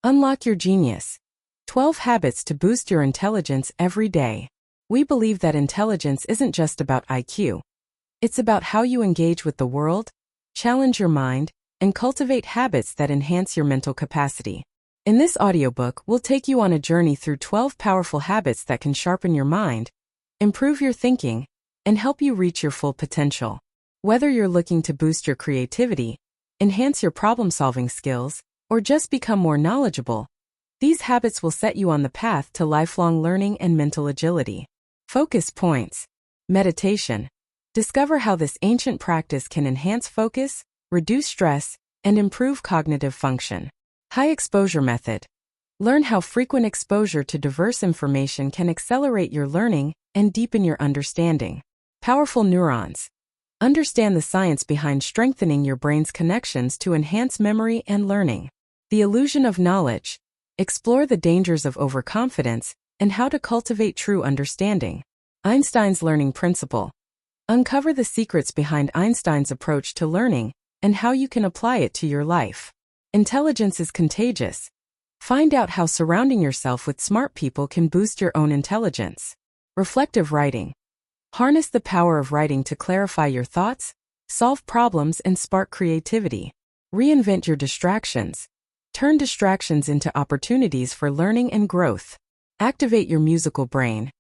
Unlock your genius. 12 habits to boost your intelligence every day. We believe that intelligence isn't just about IQ. It's about how you engage with the world, challenge your mind, and cultivate habits that enhance your mental capacity. In this audiobook, we'll take you on a journey through 12 powerful habits that can sharpen your mind, improve your thinking, and help you reach your full potential. Whether you're looking to boost your creativity, enhance your problem-solving skills, or just become more knowledgeable, these habits will set you on the path to lifelong learning and mental agility. Focus points. Meditation. Discover how this ancient practice can enhance focus, reduce stress, and improve cognitive function. High exposure method. Learn how frequent exposure to diverse information can accelerate your learning and deepen your understanding. Powerful neurons. Understand the science behind strengthening your brain's connections to enhance memory and learning. The illusion of knowledge. Explore the dangers of overconfidence and how to cultivate true understanding. Einstein's learning principle. Uncover the secrets behind Einstein's approach to learning and how you can apply it to your life. Intelligence is contagious. Find out how surrounding yourself with smart people can boost your own intelligence. Reflective writing. Harness the power of writing to clarify your thoughts, solve problems, and spark creativity. Reinvent your distractions. Turn distractions into opportunities for learning and growth. Activate your musical brain.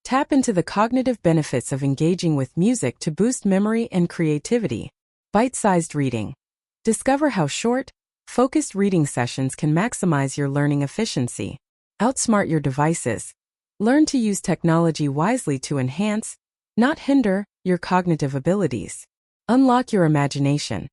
Tap into the cognitive benefits of engaging with music to boost memory and creativity. Bite-sized reading. Discover how short, focused reading sessions can maximize your learning efficiency. Outsmart your devices. Learn to use technology wisely to enhance, not hinder, your cognitive abilities. Unlock your imagination.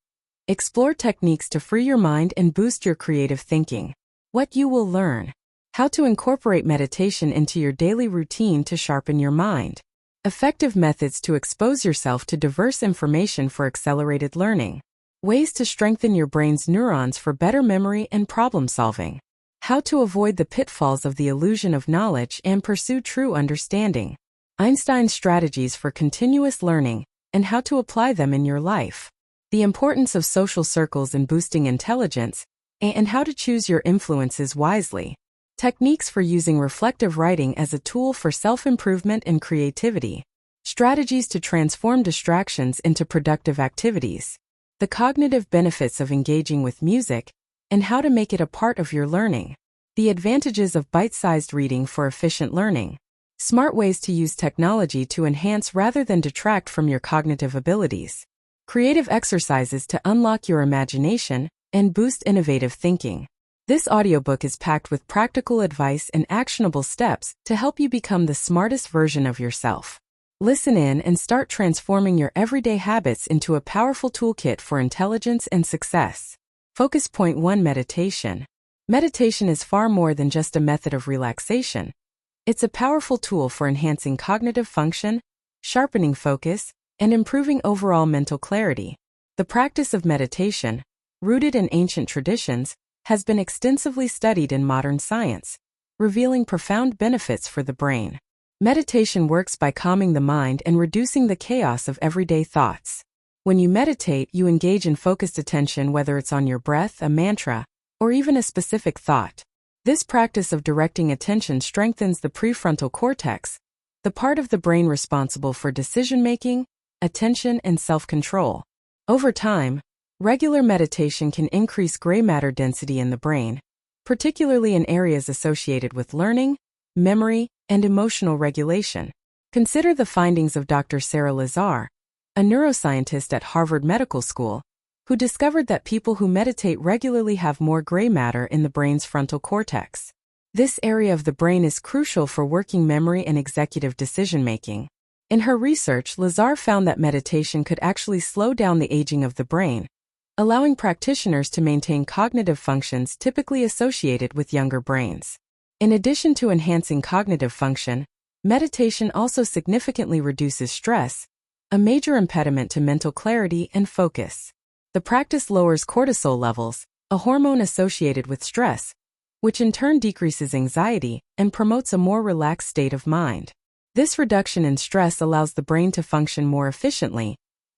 Explore techniques to free your mind and boost your creative thinking. What you will learn. How to incorporate meditation into your daily routine to sharpen your mind. Effective methods to expose yourself to diverse information for accelerated learning. Ways to strengthen your brain's neurons for better memory and problem solving. How to avoid the pitfalls of the illusion of knowledge and pursue true understanding. Einstein's strategies for continuous learning and how to apply them in your life. The importance of social circles in boosting intelligence, and how to choose your influences wisely. Techniques for using reflective writing as a tool for self-improvement and creativity. Strategies to transform distractions into productive activities. The cognitive benefits of engaging with music, and how to make it a part of your learning. The advantages of bite-sized reading for efficient learning. Smart ways to use technology to enhance rather than detract from your cognitive abilities. Creative exercises to unlock your imagination and boost innovative thinking. This audiobook is packed with practical advice and actionable steps to help you become the smartest version of yourself. Listen in and start transforming your everyday habits into a powerful toolkit for intelligence and success. Focus point 1. Meditation. Meditation is far more than just a method of relaxation. It's a powerful tool for enhancing cognitive function, sharpening focus, and improving overall mental clarity. The practice of meditation, rooted in ancient traditions, has been extensively studied in modern science, revealing profound benefits for the brain. Meditation works by calming the mind and reducing the chaos of everyday thoughts. When you meditate, you engage in focused attention, whether it's on your breath, a mantra, or even a specific thought. This practice of directing attention strengthens the prefrontal cortex, the part of the brain responsible for decision-making, attention, and self-control. Over time, regular meditation can increase gray matter density in the brain, particularly in areas associated with learning, memory, and emotional regulation. Consider the findings of Dr. Sarah Lazar, a neuroscientist at Harvard Medical School, who discovered that people who meditate regularly have more gray matter in the brain's frontal cortex. This area of the brain is crucial for working memory and executive decision-making. In her research, Lazar found that meditation could actually slow down the aging of the brain, allowing practitioners to maintain cognitive functions typically associated with younger brains. In addition to enhancing cognitive function, meditation also significantly reduces stress, a major impediment to mental clarity and focus. The practice lowers cortisol levels, a hormone associated with stress, which in turn decreases anxiety and promotes a more relaxed state of mind. This reduction in stress allows the brain to function more efficiently,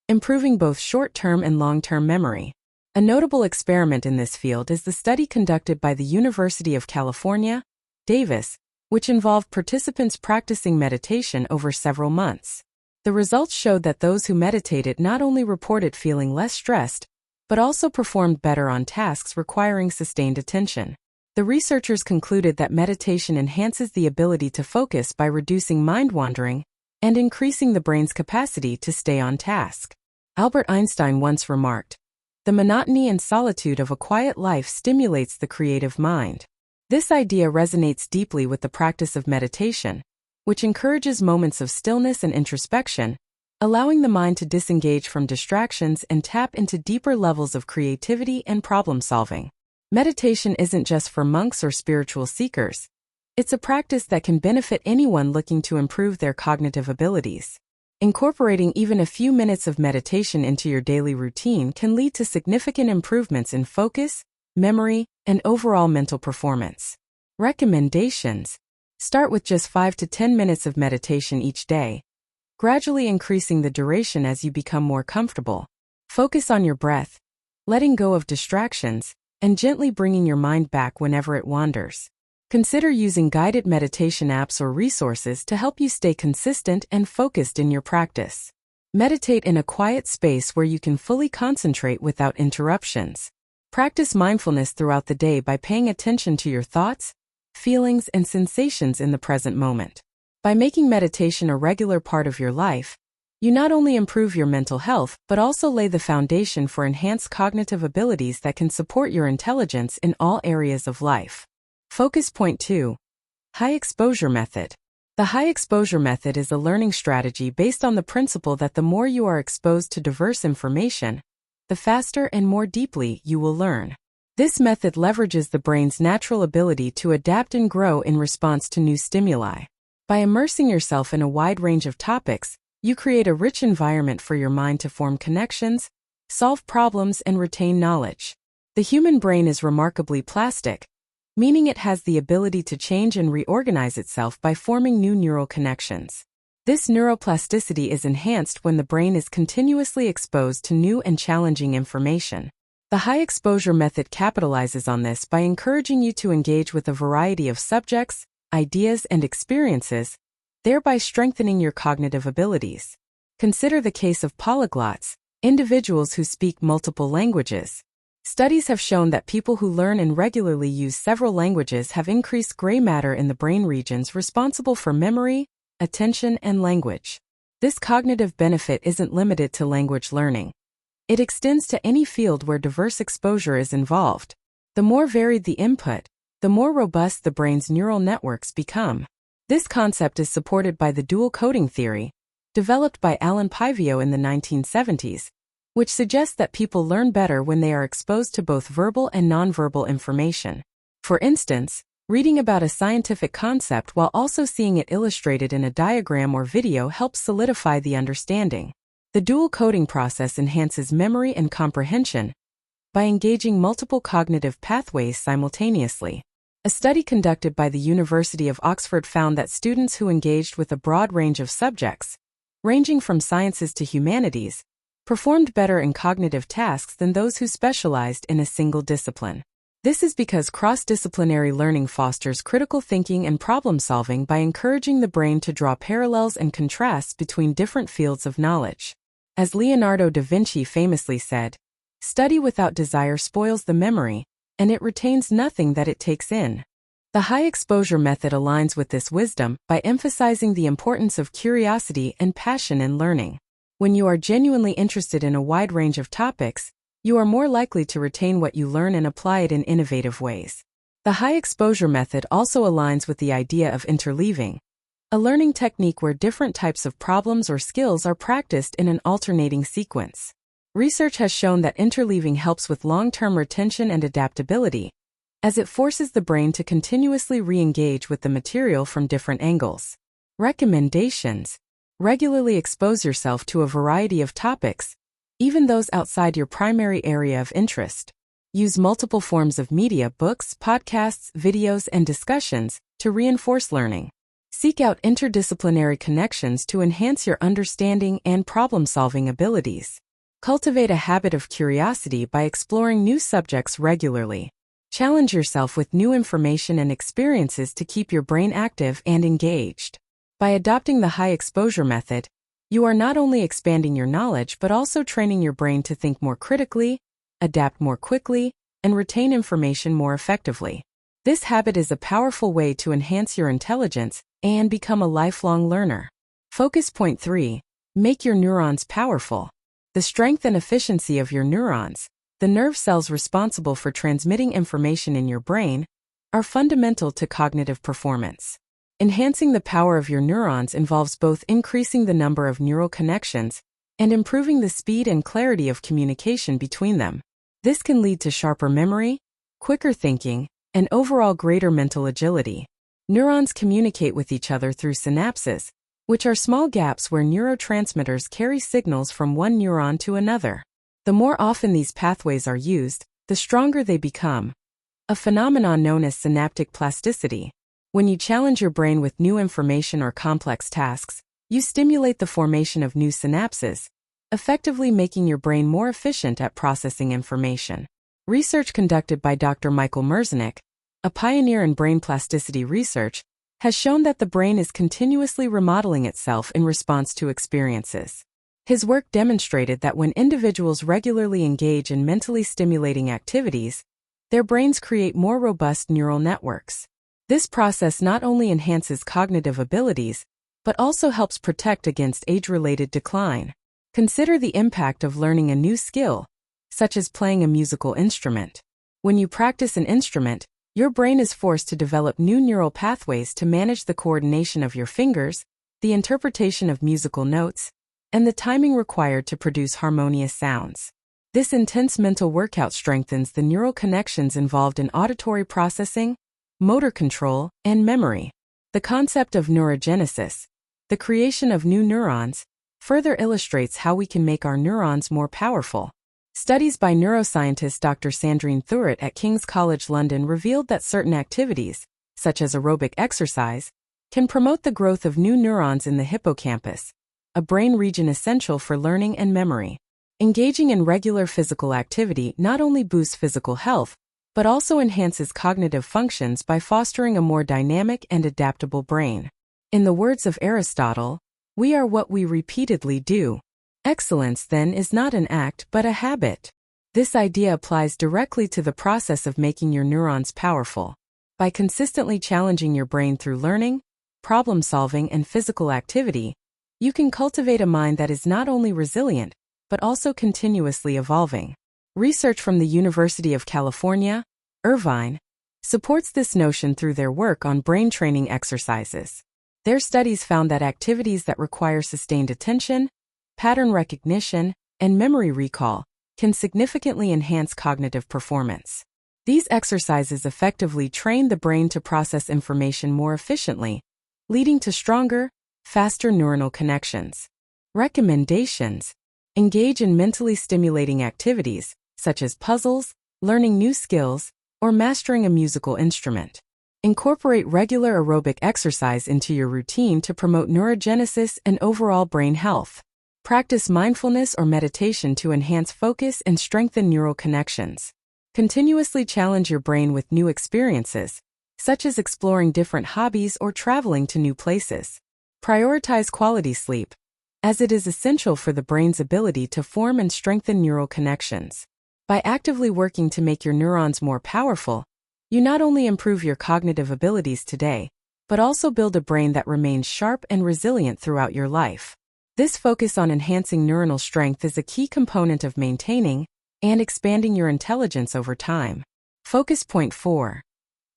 improving both short-term and long-term memory. A notable experiment in this field is the study conducted by the University of California, Davis, which involved participants practicing meditation over several months. The results showed that those who meditated not only reported feeling less stressed, but also performed better on tasks requiring sustained attention. The researchers concluded that meditation enhances the ability to focus by reducing mind wandering and increasing the brain's capacity to stay on task. Albert Einstein once remarked, "The monotony and solitude of a quiet life stimulates the creative mind." This idea resonates deeply with the practice of meditation, which encourages moments of stillness and introspection, allowing the mind to disengage from distractions and tap into deeper levels of creativity and problem-solving. Meditation isn't just for monks or spiritual seekers. It's a practice that can benefit anyone looking to improve their cognitive abilities. Incorporating even a few minutes of meditation into your daily routine can lead to significant improvements in focus, memory, and overall mental performance. Recommendations: start with just 5 to 10 minutes of meditation each day, gradually increasing the duration as you become more comfortable. Focus on your breath, letting go of distractions, and gently bringing your mind back whenever it wanders. Consider using guided meditation apps or resources to help you stay consistent and focused in your practice. Meditate in a quiet space where you can fully concentrate without interruptions. Practice mindfulness throughout the day by paying attention to your thoughts, feelings, and sensations in the present moment. By making meditation a regular part of your life, you not only improve your mental health but also lay the foundation for enhanced cognitive abilities that can support your intelligence in all areas of life. Focus point 2. High exposure method. The high exposure method is a learning strategy based on the principle that the more you are exposed to diverse information, the faster and more deeply you will learn. This method leverages the brain's natural ability to adapt and grow in response to new stimuli. By immersing yourself in a wide range of topics, you create a rich environment for your mind to form connections, solve problems, and retain knowledge. The human brain is remarkably plastic, meaning it has the ability to change and reorganize itself by forming new neural connections. This neuroplasticity is enhanced when the brain is continuously exposed to new and challenging information. The high exposure method capitalizes on this by encouraging you to engage with a variety of subjects, ideas, and experiences, thereby strengthening your cognitive abilities. Consider the case of polyglots, individuals who speak multiple languages. Studies have shown that people who learn and regularly use several languages have increased gray matter in the brain regions responsible for memory, attention, and language. This cognitive benefit isn't limited to language learning. It extends to any field where diverse exposure is involved. The more varied the input, the more robust the brain's neural networks become. This concept is supported by the dual coding theory, developed by Alan Pivio in the 1970s, which suggests that people learn better when they are exposed to both verbal and nonverbal information. For instance, reading about a scientific concept while also seeing it illustrated in a diagram or video helps solidify the understanding. The dual coding process enhances memory and comprehension by engaging multiple cognitive pathways simultaneously. A study conducted by the University of Oxford found that students who engaged with a broad range of subjects, ranging from sciences to humanities, performed better in cognitive tasks than those who specialized in a single discipline. This is because cross-disciplinary learning fosters critical thinking and problem-solving by encouraging the brain to draw parallels and contrasts between different fields of knowledge. As Leonardo da Vinci famously said, "Study without desire spoils the memory, and it retains nothing that it takes in." The high exposure method aligns with this wisdom by emphasizing the importance of curiosity and passion in learning. When you are genuinely interested in a wide range of topics, you are more likely to retain what you learn and apply it in innovative ways. The high exposure method also aligns with the idea of interleaving, a learning technique where different types of problems or skills are practiced in an alternating sequence. Research has shown that interleaving helps with long-term retention and adaptability, as it forces the brain to continuously re-engage with the material from different angles. Recommendations: regularly expose yourself to a variety of topics, even those outside your primary area of interest. Use multiple forms of media, books, podcasts, videos, and discussions to reinforce learning. Seek out interdisciplinary connections to enhance your understanding and problem-solving abilities. Cultivate a habit of curiosity by exploring new subjects regularly. Challenge yourself with new information and experiences to keep your brain active and engaged. By adopting the high-exposure method, you are not only expanding your knowledge but also training your brain to think more critically, adapt more quickly, and retain information more effectively. This habit is a powerful way to enhance your intelligence and become a lifelong learner. Focus point 3. Make your neurons powerful. The strength and efficiency of your neurons, the nerve cells responsible for transmitting information in your brain, are fundamental to cognitive performance. Enhancing the power of your neurons involves both increasing the number of neural connections and improving the speed and clarity of communication between them. This can lead to sharper memory, quicker thinking, and overall greater mental agility. Neurons communicate with each other through synapses, which are small gaps where neurotransmitters carry signals from one neuron to another. The more often these pathways are used, the stronger they become, a phenomenon known as synaptic plasticity. When you challenge your brain with new information or complex tasks, you stimulate the formation of new synapses, effectively making your brain more efficient at processing information. Research conducted by Dr. Michael Merzenich, a pioneer in brain plasticity research, has shown that the brain is continuously remodeling itself in response to experiences. His work demonstrated that when individuals regularly engage in mentally stimulating activities, their brains create more robust neural networks. This process not only enhances cognitive abilities, but also helps protect against age-related decline. Consider the impact of learning a new skill, such as playing a musical instrument. When you practice an instrument, your brain is forced to develop new neural pathways to manage the coordination of your fingers, the interpretation of musical notes, and the timing required to produce harmonious sounds. This intense mental workout strengthens the neural connections involved in auditory processing, motor control, and memory. The concept of neurogenesis, the creation of new neurons, further illustrates how we can make our neurons more powerful. Studies by neuroscientist Dr. Sandrine Thuret at King's College London revealed that certain activities, such as aerobic exercise, can promote the growth of new neurons in the hippocampus, a brain region essential for learning and memory. Engaging in regular physical activity not only boosts physical health, but also enhances cognitive functions by fostering a more dynamic and adaptable brain. In the words of Aristotle, we are what we repeatedly do. Excellence, then, is not an act but a habit. This idea applies directly to the process of making your neurons powerful. By consistently challenging your brain through learning, problem-solving, and physical activity, you can cultivate a mind that is not only resilient, but also continuously evolving. Research from the University of California, Irvine, supports this notion through their work on brain training exercises. Their studies found that activities that require sustained attention, pattern recognition, and memory recall can significantly enhance cognitive performance. These exercises effectively train the brain to process information more efficiently, leading to stronger, faster neuronal connections. Recommendations: engage in mentally stimulating activities, such as puzzles, learning new skills, or mastering a musical instrument. Incorporate regular aerobic exercise into your routine to promote neurogenesis and overall brain health. Practice mindfulness or meditation to enhance focus and strengthen neural connections. Continuously challenge your brain with new experiences, such as exploring different hobbies or traveling to new places. Prioritize quality sleep, as it is essential for the brain's ability to form and strengthen neural connections. By actively working to make your neurons more powerful, you not only improve your cognitive abilities today, but also build a brain that remains sharp and resilient throughout your life. This focus on enhancing neuronal strength is a key component of maintaining and expanding your intelligence over time. Focus point 4.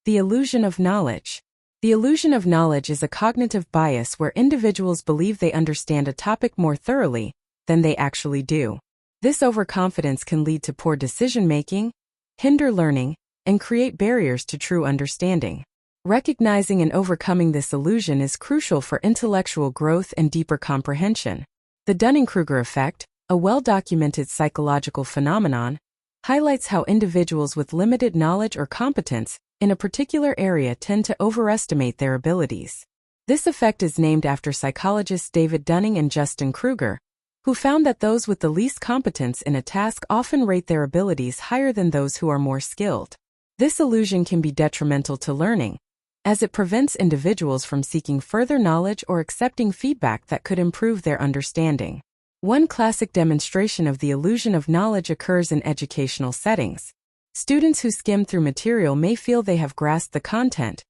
The illusion of knowledge. The illusion of knowledge is a cognitive bias where individuals believe they understand a topic more thoroughly than they actually do. This overconfidence can lead to poor decision-making, hinder learning, and create barriers to true understanding. Recognizing and overcoming this illusion is crucial for intellectual growth and deeper comprehension. The Dunning-Kruger effect, a well-documented psychological phenomenon, highlights how individuals with limited knowledge or competence in a particular area tend to overestimate their abilities. This effect is named after psychologists David Dunning and Justin Kruger, who found that those with the least competence in a task often rate their abilities higher than those who are more skilled. This illusion can be detrimental to learning, as it prevents individuals from seeking further knowledge or accepting feedback that could improve their understanding. One classic demonstration of the illusion of knowledge occurs in educational settings. Students who skim through material may feel they have grasped the content,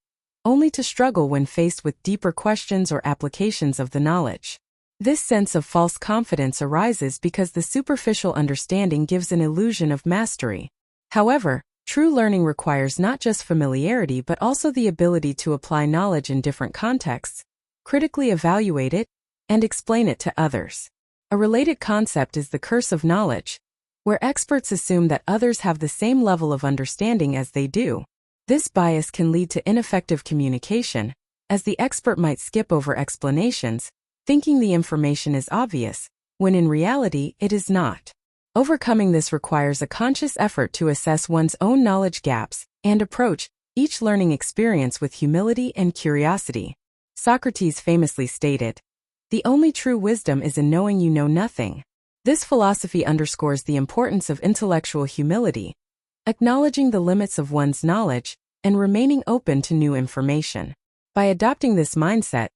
only to struggle when faced with deeper questions or applications of the knowledge. This sense of false confidence arises because the superficial understanding gives an illusion of mastery. However, true learning requires not just familiarity but also the ability to apply knowledge in different contexts, critically evaluate it, and explain it to others. A related concept is the curse of knowledge, where experts assume that others have the same level of understanding as they do. This bias can lead to ineffective communication, as the expert might skip over explanations, thinking the information is obvious, when in reality it is not. Overcoming this requires a conscious effort to assess one's own knowledge gaps and approach each learning experience with humility and curiosity. Socrates famously stated, "The only true wisdom is in knowing you know nothing." This philosophy underscores the importance of intellectual humility, acknowledging the limits of one's knowledge and remaining open to new information. By adopting this mindset,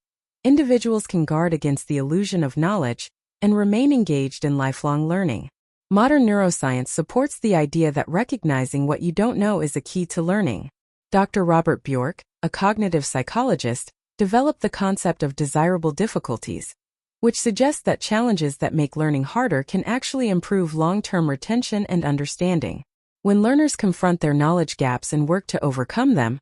individuals can guard against the illusion of knowledge and remain engaged in lifelong learning. Modern neuroscience supports the idea that recognizing what you don't know is a key to learning. Dr. Robert Bjork, a cognitive psychologist, developed the concept of desirable difficulties, which suggests that challenges that make learning harder can actually improve long-term retention and understanding. When learners confront their knowledge gaps and work to overcome them,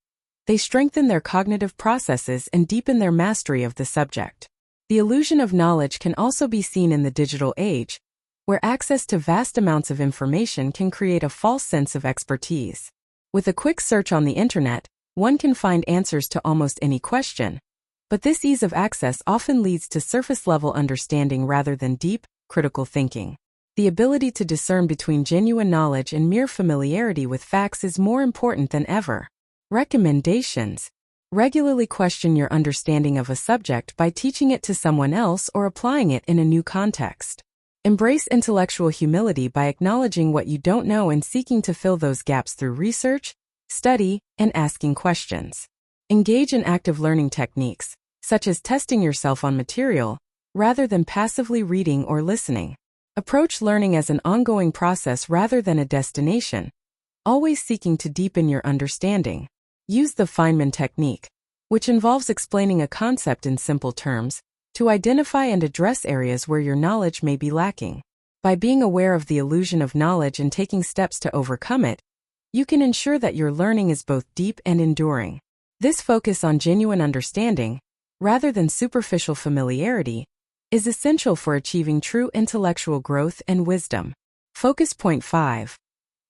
they strengthen their cognitive processes and deepen their mastery of the subject. The illusion of knowledge can also be seen in the digital age, where access to vast amounts of information can create a false sense of expertise. With a quick search on the internet, one can find answers to almost any question, but this ease of access often leads to surface-level understanding rather than deep, critical thinking. The ability to discern between genuine knowledge and mere familiarity with facts is more important than ever. Recommendations: regularly question your understanding of a subject by teaching it to someone else or applying it in a new context. Embrace intellectual humility by acknowledging what you don't know and seeking to fill those gaps through research, study, and asking questions. Engage in active learning techniques, such as testing yourself on material, rather than passively reading or listening. Approach learning as an ongoing process rather than a destination, always seeking to deepen your understanding. Use the Feynman technique, which involves explaining a concept in simple terms, to identify and address areas where your knowledge may be lacking. By being aware of the illusion of knowledge and taking steps to overcome it, you can ensure that your learning is both deep and enduring. This focus on genuine understanding, rather than superficial familiarity, is essential for achieving true intellectual growth and wisdom. Focus point 5.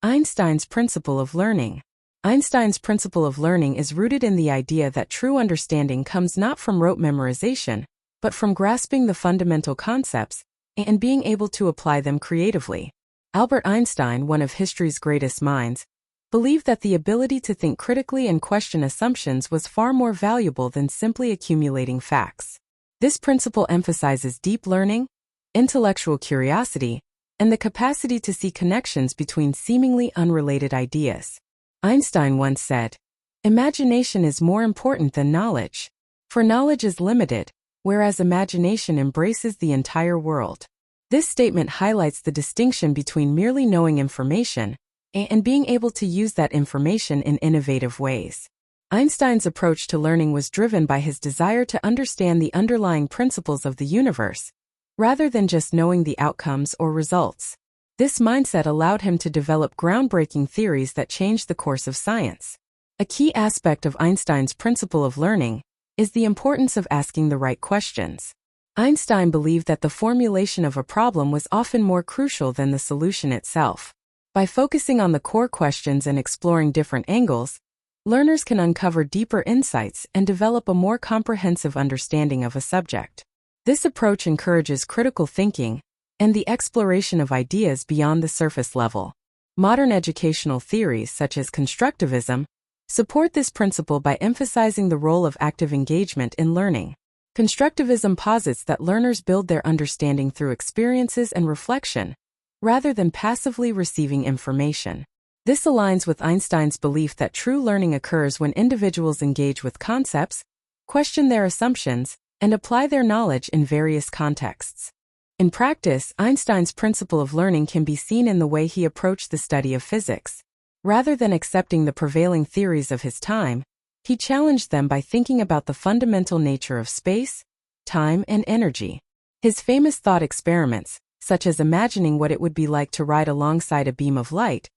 Einstein's Principle of Learning. Einstein's Principle of Learning is rooted in the idea that true understanding comes not from rote memorization, but from grasping the fundamental concepts and being able to apply them creatively. Albert Einstein, one of history's greatest minds, believed that the ability to think critically and question assumptions was far more valuable than simply accumulating facts. This principle emphasizes deep learning, intellectual curiosity, and the capacity to see connections between seemingly unrelated ideas. Einstein once said, "Imagination is more important than knowledge, for knowledge is limited, whereas imagination embraces the entire world." This statement highlights the distinction between merely knowing information and being able to use that information in innovative ways. Einstein's approach to learning was driven by his desire to understand the underlying principles of the universe, rather than just knowing the outcomes or results. This mindset allowed him to develop groundbreaking theories that changed the course of science. A key aspect of Einstein's principle of learning is the importance of asking the right questions. Einstein believed that the formulation of a problem was often more crucial than the solution itself. By focusing on the core questions and exploring different angles, learners can uncover deeper insights and develop a more comprehensive understanding of a subject. This approach encourages critical thinking and the exploration of ideas beyond the surface level. Modern educational theories such as constructivism support this principle by emphasizing the role of active engagement in learning. Constructivism posits that learners build their understanding through experiences and reflection, rather than passively receiving information. This aligns with Einstein's belief that true learning occurs when individuals engage with concepts, question their assumptions, and apply their knowledge in various contexts. In practice, Einstein's principle of learning can be seen in the way he approached the study of physics. Rather than accepting the prevailing theories of his time, he challenged them by thinking about the fundamental nature of space, time, and energy. His famous thought experiments, such as imagining what it would be like to ride alongside a beam of light,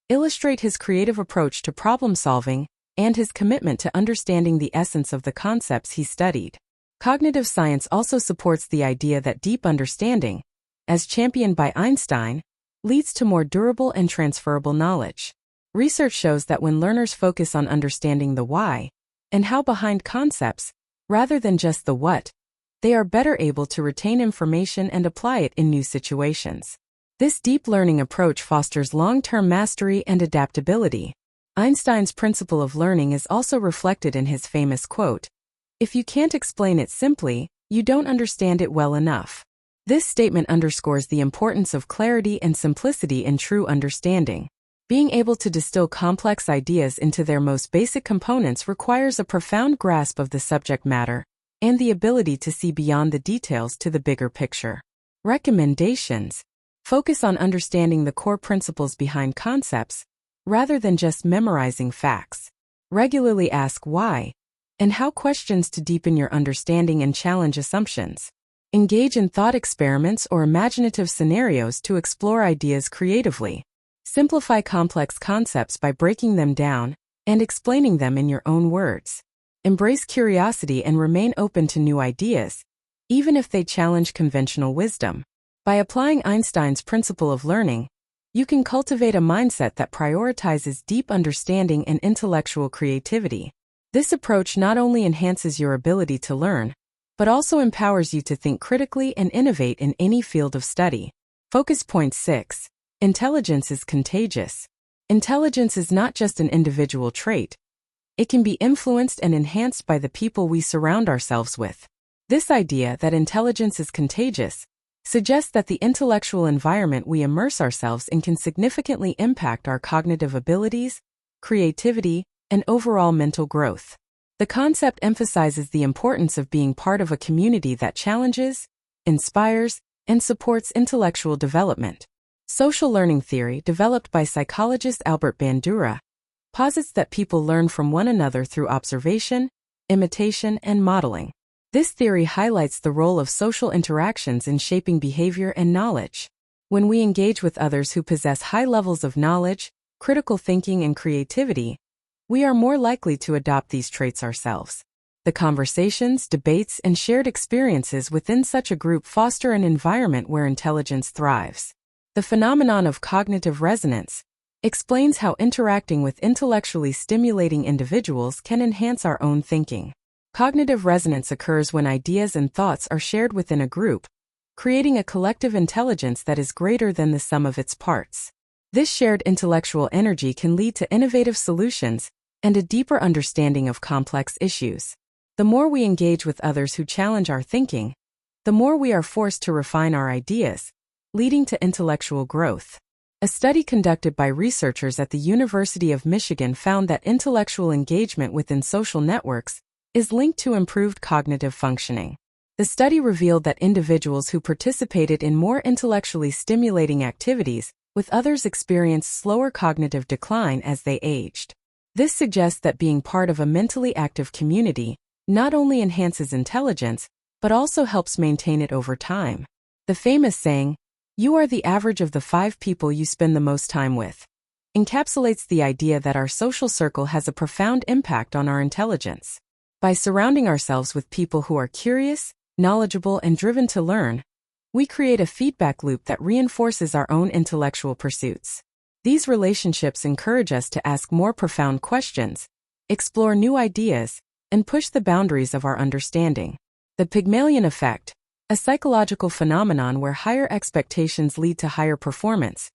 illustrate his creative approach to problem-solving and his commitment to understanding the essence of the concepts he studied. Cognitive science also supports the idea that deep understanding, as championed by Einstein, leads to more durable and transferable knowledge. Research shows that when learners focus on understanding the why and how behind concepts, rather than just the what, they are better able to retain information and apply it in new situations. This deep learning approach fosters long-term mastery and adaptability. Einstein's principle of learning is also reflected in his famous quote, "If you can't explain it simply, you don't understand it well enough." This statement underscores the importance of clarity and simplicity in true understanding. Being able to distill complex ideas into their most basic components requires a profound grasp of the subject matter and the ability to see beyond the details to the bigger picture. Recommendations: focus on understanding the core principles behind concepts, rather than just memorizing facts. Regularly ask why and how questions to deepen your understanding and challenge assumptions. Engage in thought experiments or imaginative scenarios to explore ideas creatively. Simplify complex concepts by breaking them down and explaining them in your own words. Embrace curiosity and remain open to new ideas, even if they challenge conventional wisdom. By applying Einstein's principle of learning, you can cultivate a mindset that prioritizes deep understanding and intellectual creativity. This approach not only enhances your ability to learn, but also empowers you to think critically and innovate in any field of study. Focus point 6. Intelligence is contagious. Intelligence is not just an individual trait. It can be influenced and enhanced by the people we surround ourselves with. This idea that intelligence is contagious suggests that the intellectual environment we immerse ourselves in can significantly impact our cognitive abilities, creativity, and overall mental growth. The concept emphasizes the importance of being part of a community that challenges, inspires, and supports intellectual development. Social learning theory, developed by psychologist Albert Bandura, posits that people learn from one another through observation, imitation, and modeling. This theory highlights the role of social interactions in shaping behavior and knowledge. When we engage with others who possess high levels of knowledge, critical thinking, and creativity, we are more likely to adopt these traits ourselves. The conversations, debates, and shared experiences within such a group foster an environment where intelligence thrives. The phenomenon of cognitive resonance explains how interacting with intellectually stimulating individuals can enhance our own thinking. Cognitive resonance occurs when ideas and thoughts are shared within a group, creating a collective intelligence that is greater than the sum of its parts. This shared intellectual energy can lead to innovative solutions and a deeper understanding of complex issues. The more we engage with others who challenge our thinking, the more we are forced to refine our ideas, leading to intellectual growth. A study conducted by researchers at the University of Michigan found that intellectual engagement within social networks is linked to improved cognitive functioning. The study revealed that individuals who participated in more intellectually stimulating activities with others experienced slower cognitive decline as they aged. This suggests that being part of a mentally active community not only enhances intelligence, but also helps maintain it over time. The famous saying, "You are the average of the 5 people you spend the most time with," encapsulates the idea that our social circle has a profound impact on our intelligence. By surrounding ourselves with people who are curious, knowledgeable, and driven to learn, we create a feedback loop that reinforces our own intellectual pursuits. These relationships encourage us to ask more profound questions, explore new ideas, and push the boundaries of our understanding. The Pygmalion effect, a psychological phenomenon where higher expectations lead to higher performance,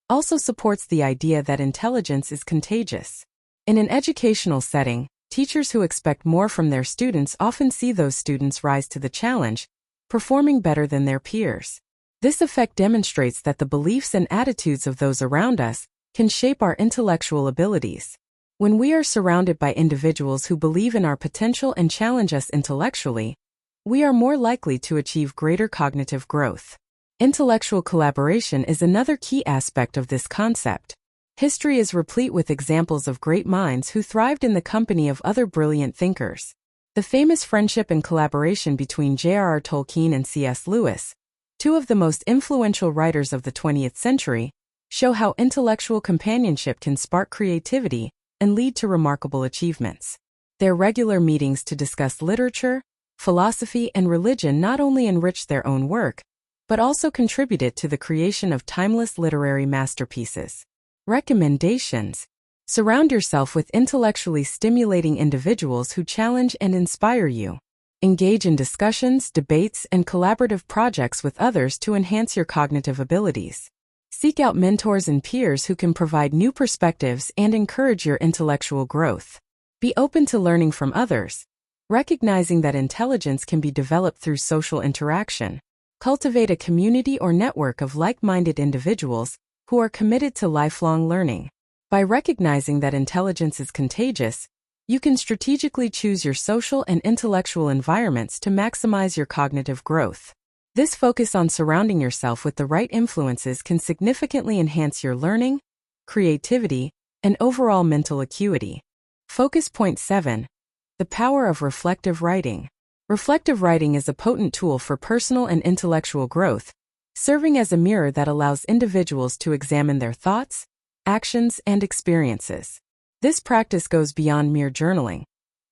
also supports the idea that intelligence is contagious. In an educational setting, Teachers who expect more from their students often see those students rise to the challenge, performing better than their peers. This effect demonstrates that the beliefs and attitudes of those around us can shape our intellectual abilities. When we are surrounded by individuals who believe in our potential and challenge us intellectually, we are more likely to achieve greater cognitive growth. Intellectual collaboration is another key aspect of this concept. History is replete with examples of great minds who thrived in the company of other brilliant thinkers. The famous friendship and collaboration between J.R.R. Tolkien and C.S. Lewis, two of the most influential writers of the 20th century, show how intellectual companionship can spark creativity and lead to remarkable achievements. Their regular meetings to discuss literature, philosophy, and religion not only enriched their own work, but also contributed to the creation of timeless literary masterpieces. Recommendations: surround yourself with intellectually stimulating individuals who challenge and inspire you. Engage in discussions, debates, and collaborative projects with others to enhance your cognitive abilities. Seek out mentors and peers who can provide new perspectives and encourage your intellectual growth. Be open to learning from others, recognizing that intelligence can be developed through social interaction. Cultivate a community or network of like-minded individuals who are committed to lifelong learning. By recognizing that intelligence is contagious, you can strategically choose your social and intellectual environments to maximize your cognitive growth. This focus on surrounding yourself with the right influences can significantly enhance your learning, creativity, and overall mental acuity. Focus point 7. The power of reflective writing. Reflective writing is a potent tool for personal and intellectual growth, serving as a mirror that allows individuals to examine their thoughts, actions, and experiences. This practice goes beyond mere journaling.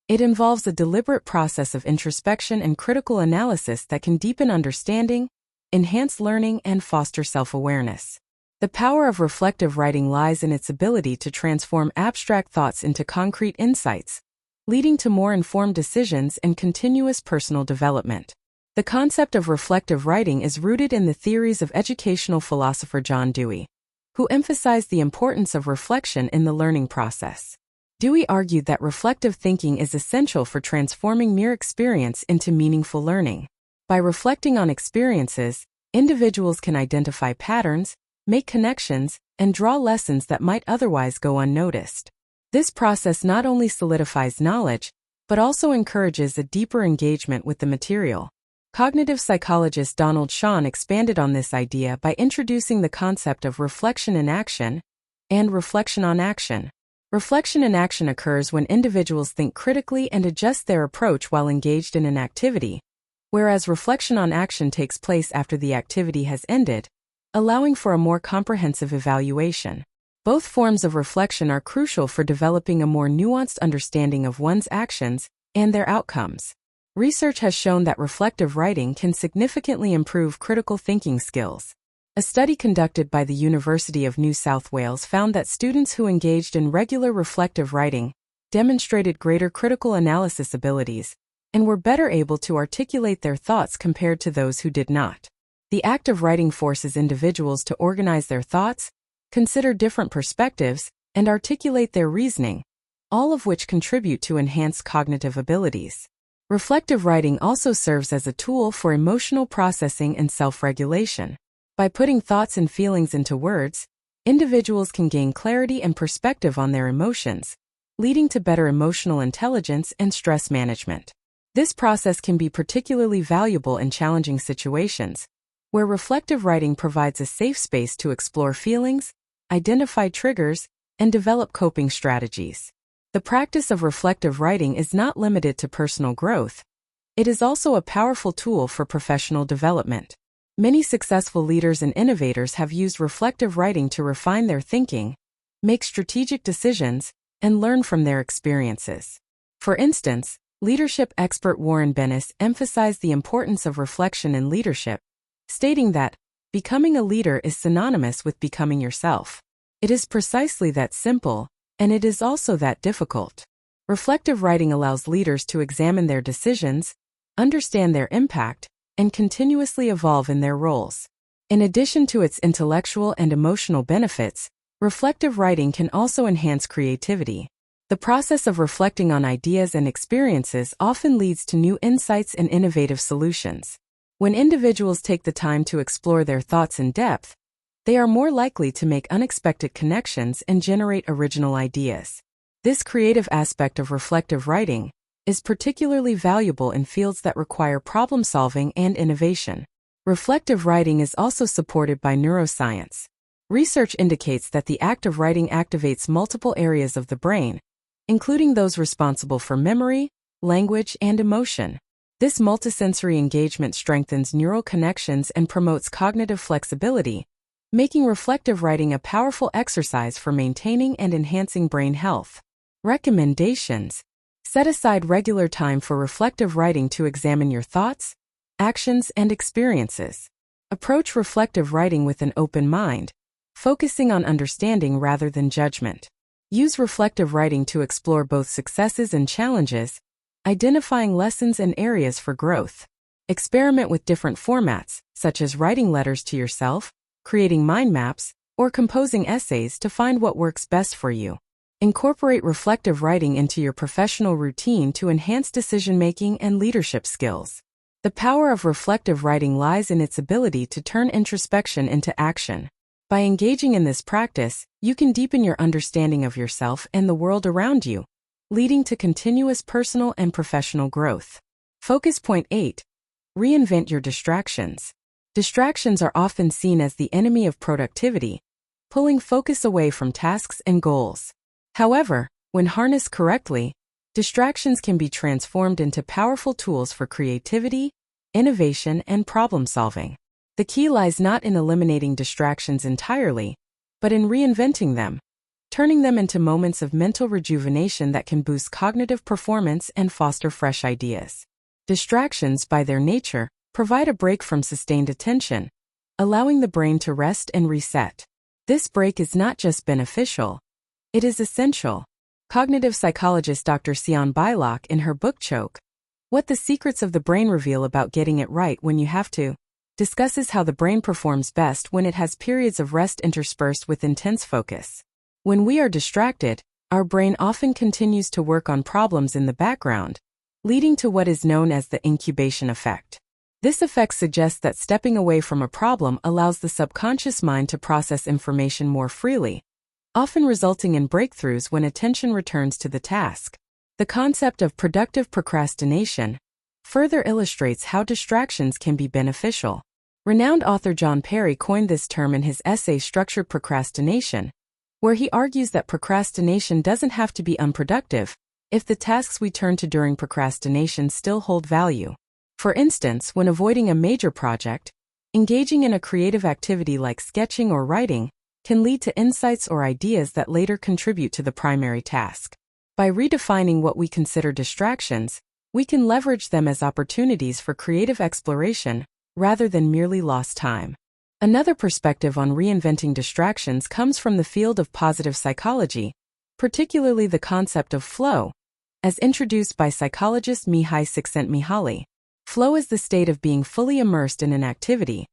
It involves a deliberate process of introspection and critical analysis that can deepen understanding, enhance learning, and foster self-awareness. The power of reflective writing lies in its ability to transform abstract thoughts into concrete insights, leading to more informed decisions and continuous personal development. The concept of reflective writing is rooted in the theories of educational philosopher John Dewey, who emphasized the importance of reflection in the learning process. Dewey argued that reflective thinking is essential for transforming mere experience into meaningful learning. By reflecting on experiences, individuals can identify patterns, make connections, and draw lessons that might otherwise go unnoticed. This process not only solidifies knowledge, but also encourages a deeper engagement with the material. Cognitive psychologist Donald Shawn expanded on this idea by introducing the concept of reflection in action and reflection on action. Reflection in action occurs when individuals think critically and adjust their approach while engaged in an activity, whereas reflection on action takes place after the activity has ended, allowing for a more comprehensive evaluation. Both forms of reflection are crucial for developing a more nuanced understanding of one's actions and their outcomes. Research has shown that reflective writing can significantly improve critical thinking skills. A study conducted by the University of New South Wales found that students who engaged in regular reflective writing demonstrated greater critical analysis abilities and were better able to articulate their thoughts compared to those who did not. The act of writing forces individuals to organize their thoughts, consider different perspectives, and articulate their reasoning, all of which contribute to enhanced cognitive abilities. Reflective writing also serves as a tool for emotional processing and self-regulation. By putting thoughts and feelings into words, individuals can gain clarity and perspective on their emotions, leading to better emotional intelligence and stress management. This process can be particularly valuable in challenging situations, where reflective writing provides a safe space to explore feelings, identify triggers, and develop coping strategies. The practice of reflective writing is not limited to personal growth. It is also a powerful tool for professional development. Many successful leaders and innovators have used reflective writing to refine their thinking, make strategic decisions, and learn from their experiences. For instance, leadership expert Warren Bennis emphasized the importance of reflection in leadership, stating that becoming a leader is synonymous with becoming yourself. It is precisely that simple, and it is also that difficult. Reflective writing allows leaders to examine their decisions, understand their impact, and continuously evolve in their roles. In addition to its intellectual and emotional benefits, reflective writing can also enhance creativity. The process of reflecting on ideas and experiences often leads to new insights and innovative solutions. When individuals take the time to explore their thoughts in depth, they are more likely to make unexpected connections and generate original ideas. This creative aspect of reflective writing is particularly valuable in fields that require problem-solving and innovation. Reflective writing is also supported by neuroscience. Research indicates that the act of writing activates multiple areas of the brain, including those responsible for memory, language, and emotion. This multisensory engagement strengthens neural connections and promotes cognitive flexibility, making reflective writing a powerful exercise for maintaining and enhancing brain health. Recommendations: set aside regular time for reflective writing to examine your thoughts, actions, and experiences. Approach reflective writing with an open mind, focusing on understanding rather than judgment. Use reflective writing to explore both successes and challenges, identifying lessons and areas for growth. Experiment with different formats, such as writing letters to yourself, creating mind maps, or composing essays to find what works best for you. Incorporate reflective writing into your professional routine to enhance decision-making and leadership skills. The power of reflective writing lies in its ability to turn introspection into action. By engaging in this practice, you can deepen your understanding of yourself and the world around you, leading to continuous personal and professional growth. Focus point 8. Reinvent your distractions. Distractions are often seen as the enemy of productivity, pulling focus away from tasks and goals. However, when harnessed correctly, distractions can be transformed into powerful tools for creativity, innovation, and problem-solving. The key lies not in eliminating distractions entirely, but in reinventing them, turning them into moments of mental rejuvenation that can boost cognitive performance and foster fresh ideas. Distractions, by their nature, provide a break from sustained attention, allowing the brain to rest and reset. This break is not just beneficial, it is essential. Cognitive psychologist Dr. Sion Bylock, in her book Choke, What the Secrets of the Brain Reveal About Getting It Right When You Have to, discusses how the brain performs best when it has periods of rest interspersed with intense focus. When we are distracted, our brain often continues to work on problems in the background, leading to what is known as the incubation effect. This effect suggests that stepping away from a problem allows the subconscious mind to process information more freely, often resulting in breakthroughs when attention returns to the task. The concept of productive procrastination further illustrates how distractions can be beneficial. Renowned author John Perry coined this term in his essay Structured Procrastination, where he argues that procrastination doesn't have to be unproductive if the tasks we turn to during procrastination still hold value. For instance, when avoiding a major project, engaging in a creative activity like sketching or writing can lead to insights or ideas that later contribute to the primary task. By redefining what we consider distractions, we can leverage them as opportunities for creative exploration rather than merely lost time. Another perspective on reinventing distractions comes from the field of positive psychology, particularly the concept of flow, as introduced by psychologist Mihai Csikszentmihalyi. Flow is the state of being fully immersed in an activity,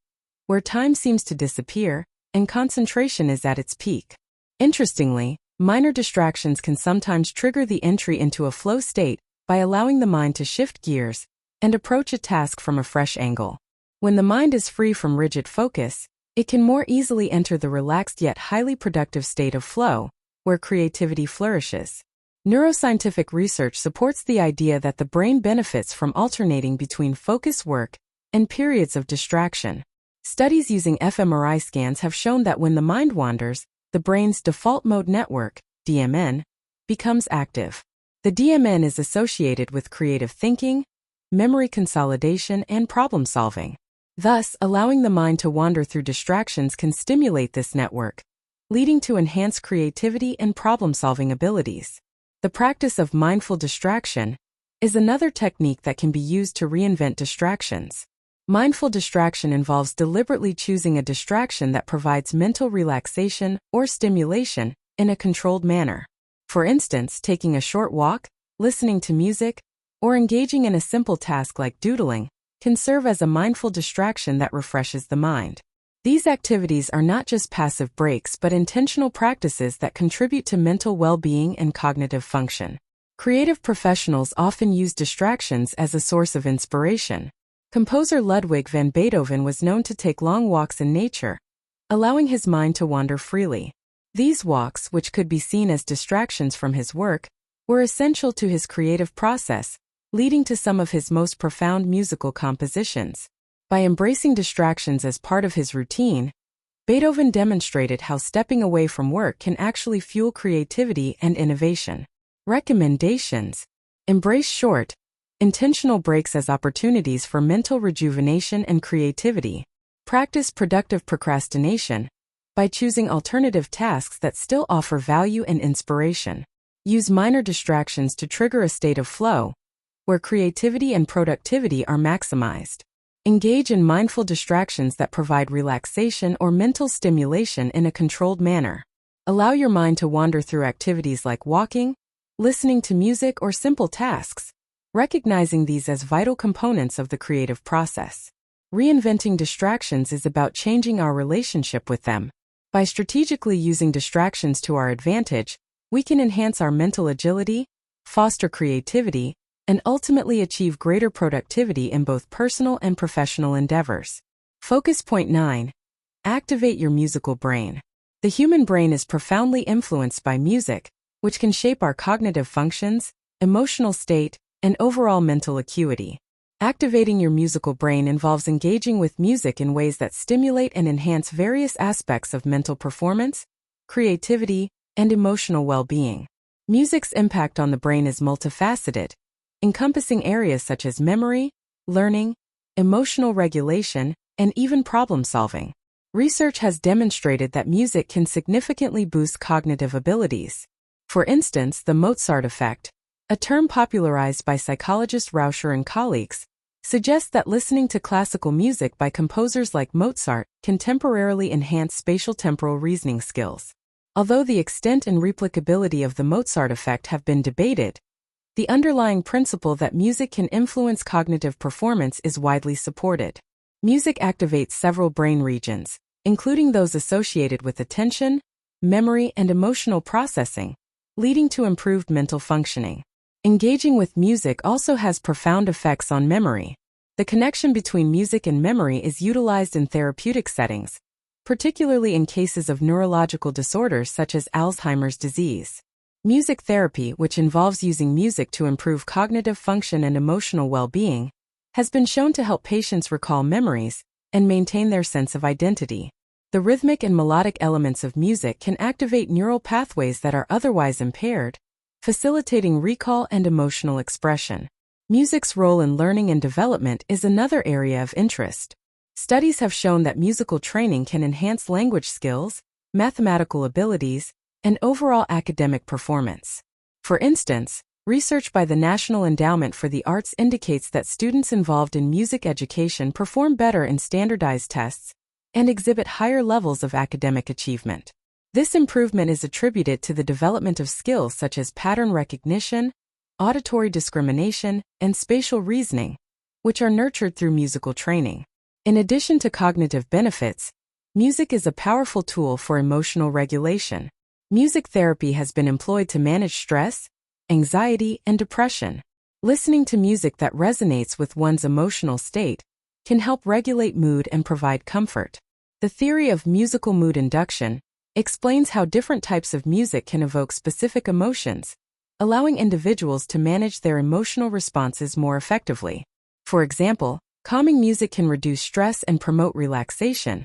where time seems to disappear and concentration is at its peak. Interestingly, minor distractions can sometimes trigger the entry into a flow state by allowing the mind to shift gears and approach a task from a fresh angle. When the mind is free from rigid focus, it can more easily enter the relaxed yet highly productive state of flow, where creativity flourishes. Neuroscientific research supports the idea that the brain benefits from alternating between focus work and periods of distraction. Studies using fMRI scans have shown that when the mind wanders, the brain's default mode network, DMN, becomes active. The DMN is associated with creative thinking, memory consolidation, and problem solving. Thus, allowing the mind to wander through distractions can stimulate this network, leading to enhanced creativity and problem-solving abilities. The practice of mindful distraction is another technique that can be used to reinvent distractions. Mindful distraction involves deliberately choosing a distraction that provides mental relaxation or stimulation in a controlled manner. For instance, taking a short walk, listening to music, or engaging in a simple task like doodling can serve as a mindful distraction that refreshes the mind. These activities are not just passive breaks but intentional practices that contribute to mental well-being and cognitive function. Creative professionals often use distractions as a source of inspiration. Composer Ludwig van Beethoven was known to take long walks in nature, allowing his mind to wander freely. These walks, which could be seen as distractions from his work, were essential to his creative process, leading to some of his most profound musical compositions. By embracing distractions as part of his routine, Beethoven demonstrated how stepping away from work can actually fuel creativity and innovation. Recommendations: embrace short, intentional breaks as opportunities for mental rejuvenation and creativity. Practice productive procrastination by choosing alternative tasks that still offer value and inspiration. Use minor distractions to trigger a state of flow, where creativity and productivity are maximized. Engage in mindful distractions that provide relaxation or mental stimulation in a controlled manner. Allow your mind to wander through activities like walking, listening to music, or simple tasks, recognizing these as vital components of the creative process. Reinventing distractions is about changing our relationship with them. By strategically using distractions to our advantage, we can enhance our mental agility, foster creativity, and ultimately achieve greater productivity in both personal and professional endeavors. Focus point 9. Activate your musical brain. The human brain is profoundly influenced by music, which can shape our cognitive functions, emotional state, and overall mental acuity. Activating your musical brain involves engaging with music in ways that stimulate and enhance various aspects of mental performance, creativity, and emotional well-being. Music's impact on the brain is multifaceted, encompassing areas such as memory, learning, emotional regulation, and even problem-solving. Research has demonstrated that music can significantly boost cognitive abilities. For instance, the Mozart effect, a term popularized by psychologist Rauscher and colleagues, suggests that listening to classical music by composers like Mozart can temporarily enhance spatial-temporal reasoning skills. Although the extent and replicability of the Mozart effect have been debated, the underlying principle that music can influence cognitive performance is widely supported. Music activates several brain regions, including those associated with attention, memory, and emotional processing, leading to improved mental functioning. Engaging with music also has profound effects on memory. The connection between music and memory is utilized in therapeutic settings, particularly in cases of neurological disorders such as Alzheimer's disease. Music therapy, which involves using music to improve cognitive function and emotional well-being, has been shown to help patients recall memories and maintain their sense of identity. The rhythmic and melodic elements of music can activate neural pathways that are otherwise impaired, facilitating recall and emotional expression. Music's role in learning and development is another area of interest. Studies have shown that musical training can enhance language skills, mathematical abilities, and overall academic performance. For instance, research by the National Endowment for the Arts indicates that students involved in music education perform better in standardized tests and exhibit higher levels of academic achievement. This improvement is attributed to the development of skills such as pattern recognition, auditory discrimination, and spatial reasoning, which are nurtured through musical training. In addition to cognitive benefits, music is a powerful tool for emotional regulation. Music therapy has been employed to manage stress, anxiety, and depression. Listening to music that resonates with one's emotional state can help regulate mood and provide comfort. The theory of musical mood induction explains how different types of music can evoke specific emotions, allowing individuals to manage their emotional responses more effectively. For example, calming music can reduce stress and promote relaxation,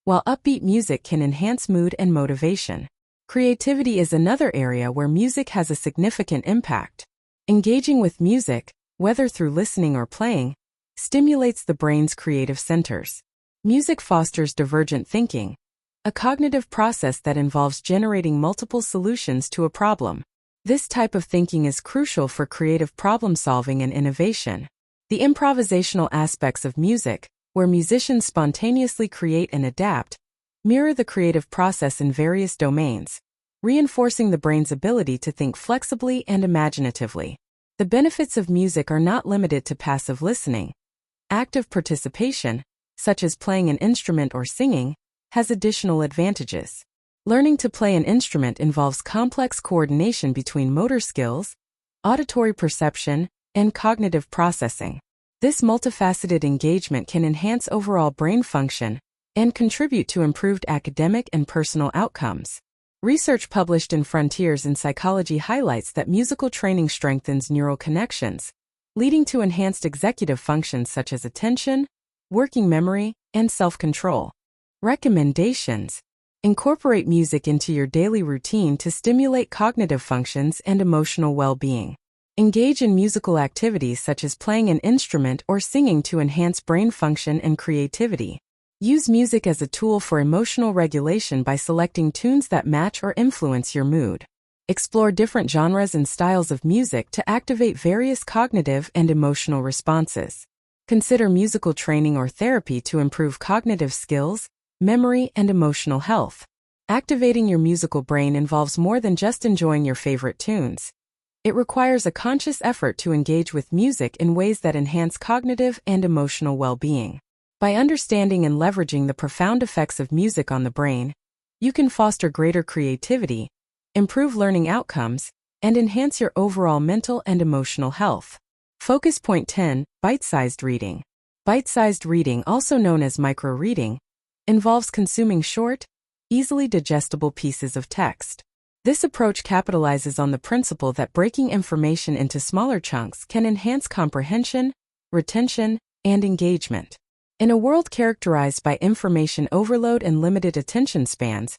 while upbeat music can enhance mood and motivation. Creativity is another area where music has a significant impact. Engaging with music, whether through listening or playing, stimulates the brain's creative centers. Music fosters divergent thinking, a cognitive process that involves generating multiple solutions to a problem. This type of thinking is crucial for creative problem-solving and innovation. The improvisational aspects of music, where musicians spontaneously create and adapt, mirror the creative process in various domains, reinforcing the brain's ability to think flexibly and imaginatively. The benefits of music are not limited to passive listening. Active participation, such as playing an instrument or singing, has additional advantages. Learning to play an instrument involves complex coordination between motor skills, auditory perception, and cognitive processing. This multifaceted engagement can enhance overall brain function and contribute to improved academic and personal outcomes. Research published in Frontiers in Psychology highlights that musical training strengthens neural connections, leading to enhanced executive functions such as attention, working memory, and self-control. Recommendations: incorporate music into your daily routine to stimulate cognitive functions and emotional well-being. Engage in musical activities such as playing an instrument or singing to enhance brain function and creativity. Use music as a tool for emotional regulation by selecting tunes that match or influence your mood. Explore different genres and styles of music to activate various cognitive and emotional responses. Consider musical training or therapy to improve cognitive skills, memory, and emotional health. Activating your musical brain involves more than just enjoying your favorite tunes. It requires a conscious effort to engage with music in ways that enhance cognitive and emotional well-being. By understanding and leveraging the profound effects of music on the brain, you can foster greater creativity, improve learning outcomes, and enhance your overall mental and emotional health. Focus Point 10: Bite-sized reading. Bite-sized reading, also known as micro-reading, involves consuming short, easily digestible pieces of text. This approach capitalizes on the principle that breaking information into smaller chunks can enhance comprehension, retention, and engagement. In a world characterized by information overload and limited attention spans,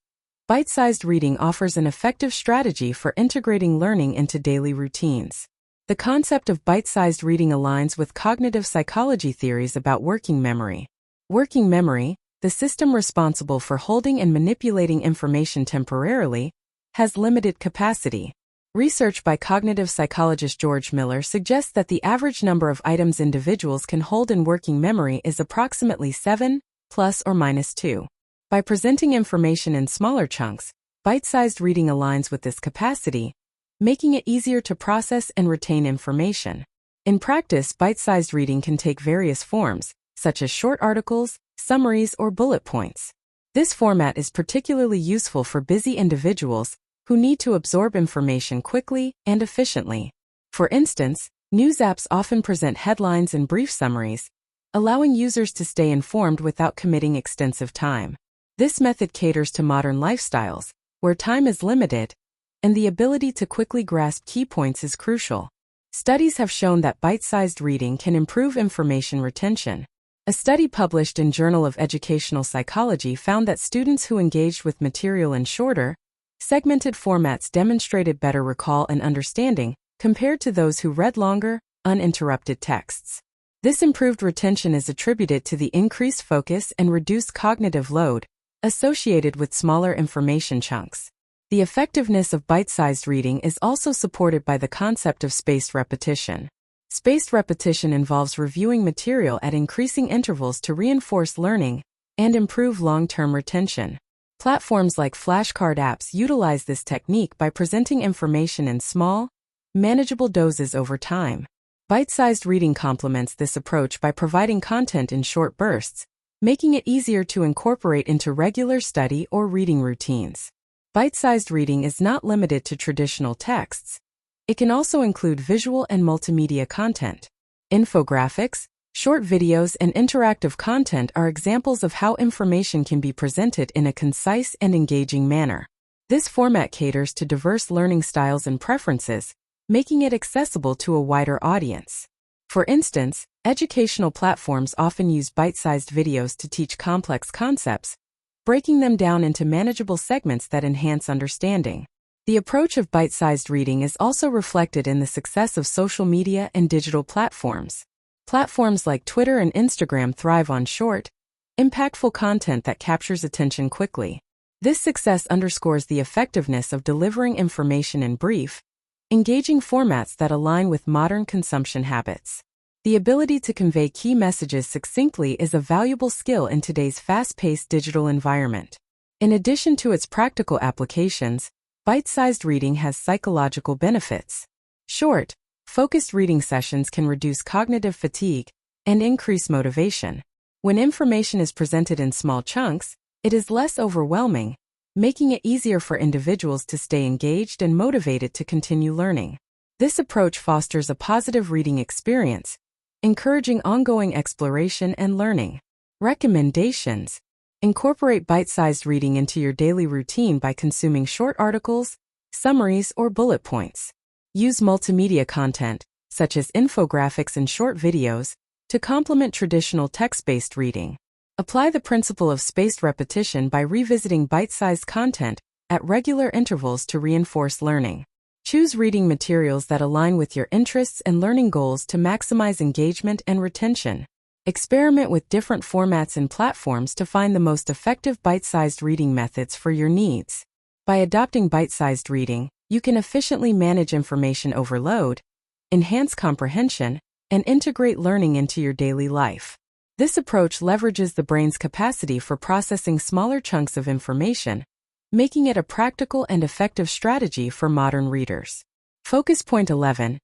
bite-sized reading offers an effective strategy for integrating learning into daily routines. The concept of bite-sized reading aligns with cognitive psychology theories about working memory. Working memory, the system responsible for holding and manipulating information temporarily, has limited capacity. Research by cognitive psychologist George Miller suggests that the average number of items individuals can hold in working memory is approximately 7, plus or minus 2. By presenting information in smaller chunks, bite-sized reading aligns with this capacity, making it easier to process and retain information. In practice, bite-sized reading can take various forms, such as short articles, summaries, or bullet points. This format is particularly useful for busy individuals who need to absorb information quickly and efficiently. For instance, news apps often present headlines and brief summaries, allowing users to stay informed without committing extensive time. This method caters to modern lifestyles, where time is limited, and the ability to quickly grasp key points is crucial. Studies have shown that bite-sized reading can improve information retention. A study published in Journal of Educational Psychology found that students who engaged with material in shorter, segmented formats demonstrated better recall and understanding compared to those who read longer, uninterrupted texts. This improved retention is attributed to the increased focus and reduced cognitive load associated with smaller information chunks. The effectiveness of bite-sized reading is also supported by the concept of spaced repetition. Spaced repetition involves reviewing material at increasing intervals to reinforce learning and improve long-term retention. Platforms like flashcard apps utilize this technique by presenting information in small, manageable doses over time. Bite-sized reading complements this approach by providing content in short bursts, making it easier to incorporate into regular study or reading routines. Bite-sized reading is not limited to traditional texts. It can also include visual and multimedia content. Infographics, short videos, and interactive content are examples of how information can be presented in a concise and engaging manner. This format caters to diverse learning styles and preferences, making it accessible to a wider audience. For instance, educational platforms often use bite-sized videos to teach complex concepts, breaking them down into manageable segments that enhance understanding. The approach of bite-sized reading is also reflected in the success of social media and digital platforms. Platforms like Twitter and Instagram thrive on short, impactful content that captures attention quickly. This success underscores the effectiveness of delivering information in brief, engaging formats that align with modern consumption habits. The ability to convey key messages succinctly is a valuable skill in today's fast-paced digital environment. In addition to its practical applications, bite-sized reading has psychological benefits. Short, focused reading sessions can reduce cognitive fatigue and increase motivation. When information is presented in small chunks, It is less overwhelming, making it easier for individuals to stay engaged and motivated to continue learning. This approach fosters a positive reading experience, encouraging ongoing exploration and learning. Recommendations: incorporate bite-sized reading into your daily routine by consuming short articles, summaries, or bullet points. Use multimedia content, such as infographics and short videos, to complement traditional text-based reading. Apply the principle of spaced repetition by revisiting bite-sized content at regular intervals to reinforce learning. Choose reading materials that align with your interests and learning goals to maximize engagement and retention. Experiment with different formats and platforms to find the most effective bite-sized reading methods for your needs. By adopting bite-sized reading, you can efficiently manage information overload, enhance comprehension, and integrate learning into your daily life. This approach leverages the brain's capacity for processing smaller chunks of information, making it a practical and effective strategy for modern readers. Focus point 11.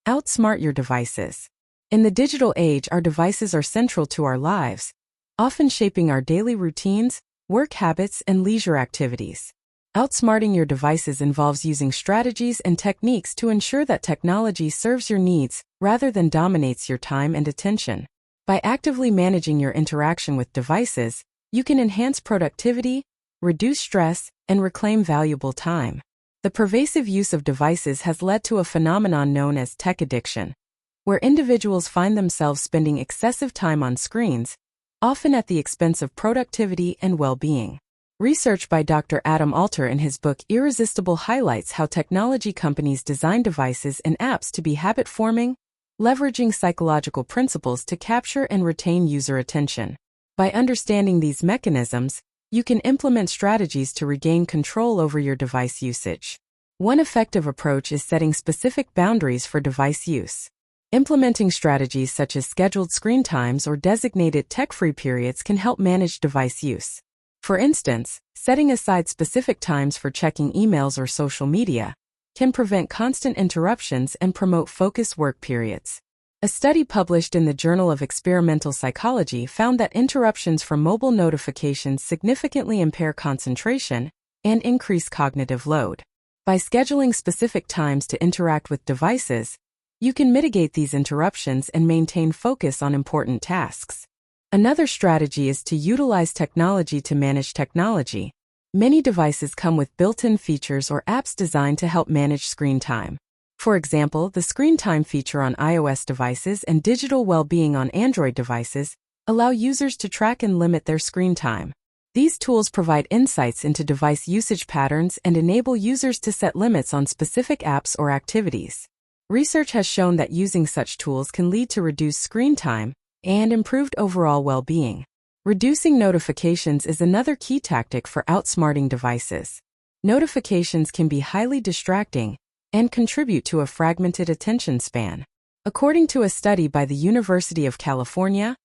Outsmart your devices. In the digital age, our devices are central to our lives, often shaping our daily routines, work habits, and leisure activities. Outsmarting your devices involves using strategies and techniques to ensure that technology serves your needs rather than dominates your time and attention. By actively managing your interaction with devices, you can enhance productivity, reduce stress, and reclaim valuable time. The pervasive use of devices has led to a phenomenon known as tech addiction, where individuals find themselves spending excessive time on screens, often at the expense of productivity and well-being. Research by Dr. Adam Alter in his book Irresistible highlights how technology companies design devices and apps to be habit-forming, leveraging psychological principles to capture and retain user attention. By understanding these mechanisms, you can implement strategies to regain control over your device usage. One effective approach is setting specific boundaries for device use. Implementing strategies such as scheduled screen times or designated tech-free periods can help manage device use. For instance, setting aside specific times for checking emails or social media can prevent constant interruptions and promote focused work periods. A study published in the Journal of Experimental Psychology found that interruptions from mobile notifications significantly impair concentration and increase cognitive load. By scheduling specific times to interact with devices, you can mitigate these interruptions and maintain focus on important tasks. Another strategy is to utilize technology to manage technology. Many devices come with built-in features or apps designed to help manage screen time. For example, the screen time feature on iOS devices and digital well-being on Android devices allow users to track and limit their screen time. These tools provide insights into device usage patterns and enable users to set limits on specific apps or activities. Research has shown that using such tools can lead to reduced screen time and improved overall well-being. Reducing notifications is another key tactic for outsmarting devices. Notifications can be highly distracting and contribute to a fragmented attention span. According to a study by the University of California,